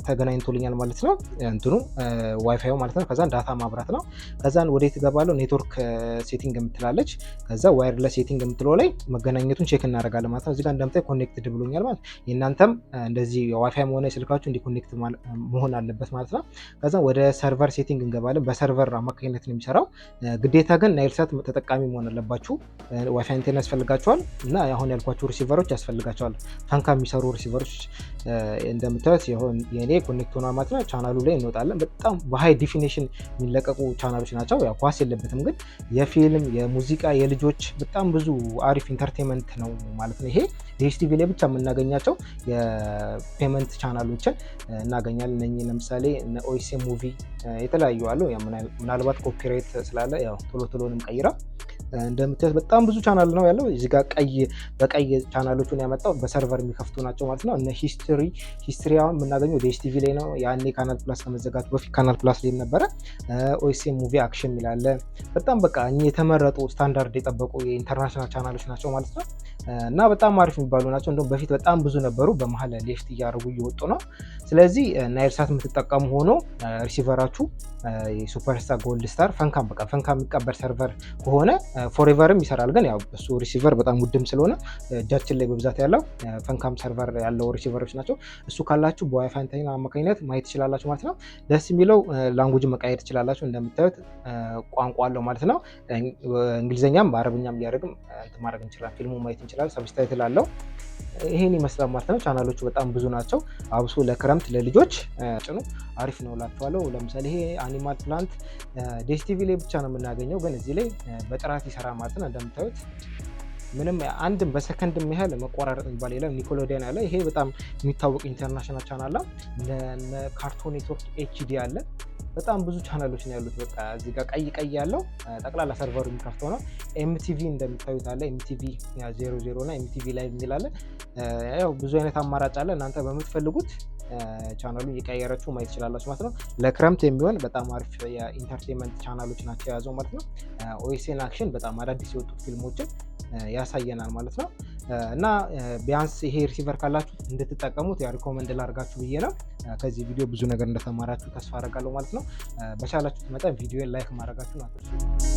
ተገናኝቶልኛል ማለት ነው እንትኑ ዋይፋዩ ማለት ነው። ከዛን ዳታ ማብራት ነው። ከዛን ወዴት እገባለሁ ኔትወርክ ሴቲንግ የምትላለች ከዛ ዋየርለስ ሴቲንግ የምትለው ላይ መገናኘቱን ቼክ እናደርጋለን ማለት ነው። እዚህ ጋር እንደምታይ ኮኔክትድ ብሎኛል ማለት የእናንተም እንደዚህ ዋይፋይ ሆነ ስልካችሁ እንዲ ኮኔክት መሆን አለበት ማለት ነው። ከዛ ወደ ሰርቨር ሴቲንግ እንገባለን። በሰርቨር አማካኝነት ነው የሚሰራው። ግዴታ ግን ናይልሳት ተጠቃሚ መሆን አለባችሁ። ዋይፋይ አንቴና ያስፈልጋቸዋል እና አሁን ያልኳችሁ ሪሲቨሮች ያስፈልጋቸዋል። ፈንካ የሚሰሩ ሪሲቨሮች እንደምታዩት የኔ ኮኔክት ሆኗል ማለት ነው። ቻናሉ ላይ እንወጣለን። በጣም በሃይ ዲፊኒሽን የሚለቀቁ ቻናሎች ናቸው። ያው ኳስ የለበትም ግን የፊልም የሙዚቃ የልጆች በጣም ብዙ አሪፍ ኢንተርቴንመንት ነው ማለት ነው። ይሄ ዲኤስቲቪ ላይ ብቻ የምናገኛቸው የፔመንት ቻናሎችን እናገኛለን። እነኚህ ለምሳሌ ኦኤስኤም ሙቪ የተለያዩ አሉ። ምናልባት ኮፒራይት ስላለ ያው ቶሎንም ቀይራ እንደምታዩት በጣም ብዙ ቻናል ነው ያለው። እዚህ ጋር በቀይ ቻናሎቹን ያመጣው በሰርቨር የሚከፍቱ ናቸው ማለት ነው። እነ ሂስትሪያውን የምናገኘው ዲኤስቲቪ ላይ ነው። ያኔ ካናል ፕላስ ከመዘጋቱ በፊት ካናል ፕላስ ላይ ነበረ። ኦኤስኤም ሙቪ አክሽን የሚላለ በጣም በቃ የተመረጡ ስታንዳርድ የጠበቁ የኢንተርናሽናል ቻናሎች ናቸው ማለት ነው። እና በጣም አሪፍ የሚባሉ ናቸው። እንደውም በፊት በጣም ብዙ ነበሩ፣ በመሀል ሌፍት እያደረጉ እየወጡ ነው። ስለዚህ ናይልሳት የምትጠቀሙ ሆኖ ሪሲቨራችሁ ሱፐርስታር ጎልድ ስታር ፈንካ የሚቀበል ሰርቨር ከሆነ ፎሬቨርም ይሰራል። ግን ያው እሱ ሪሲቨር በጣም ውድም ስለሆነ እጃችን ላይ በብዛት ያለው ፈንካም ሰርቨር ያለው ሪሲቨሮች ናቸው። እሱ ካላችሁ በዋይፋይ አንቴና አማካኝነት ማየት ትችላላችሁ ማለት ነው። ደስ የሚለው ላንጉጅ መቀየር ትችላላችሁ። እንደምታዩት ቋንቋ አለው ማለት ነው። እንግሊዝኛም በአረብኛም እያደረግም ማድረግ እንችላለን። ፊልሙ ማየት እንችላለን። ሰብስታይትል አለው። ይሄን ይመስላል ማለት ነው። ቻናሎቹ በጣም ብዙ ናቸው። አብሶ ለክረምት ለልጆች ጭኑ አሪፍ ነው እላችኋለሁ። ለምሳሌ ይሄ አኒማል ፕላንት ዲኤስቲቪ ላይ ብቻ ነው የምናገኘው፣ ግን እዚህ ላይ በጥራት ይሰራ ማለት ነው። እንደምታዩት ምንም አንድም በሰከንድ የሚያህል መቆራረጥ የሚባል የለም። ኒኮሎዲያን ያለ ይሄ በጣም የሚታወቅ ኢንተርናሽናል ቻናል ነው። ካርቶን ኔትወርክ ኤችዲ አለ። በጣም ብዙ ቻናሎች ነው ያሉት። በቃ እዚህ ጋር ቀይ ያለው ጠቅላላ ሰርቨሩ የሚከፍተው ነው። ኤምቲቪ እንደምታዩት አለ። ኤምቲቪ 00 እና ኤምቲቪ ላይቭ የሚላለ ያው ብዙ አይነት አማራጭ አለ። እናንተ በምትፈልጉት ቻናሉን እየቀየራችሁ ማየት ትችላላችሁ ማለት ነው። ለክረምት የሚሆን በጣም አሪፍ የኢንተርቴንመንት ቻናሎች ናቸው የያዘው ማለት ነው። ኦኤስኤን አክሽን በጣም አዳዲስ የወጡት ፊልሞችን ያሳየናል ማለት ነው። እና ቢያንስ ይሄ ሪሲቨር ካላችሁ እንድትጠቀሙት ሪኮመንድ ላርጋችሁ ብዬ ነው። ከዚህ ቪዲዮ ብዙ ነገር እንደተማራችሁ ተስፋ አደርጋለሁ ማለት ነው። በቻላችሁት መጠን ቪዲዮን ላይክ ማድረጋችሁን አትርሱ።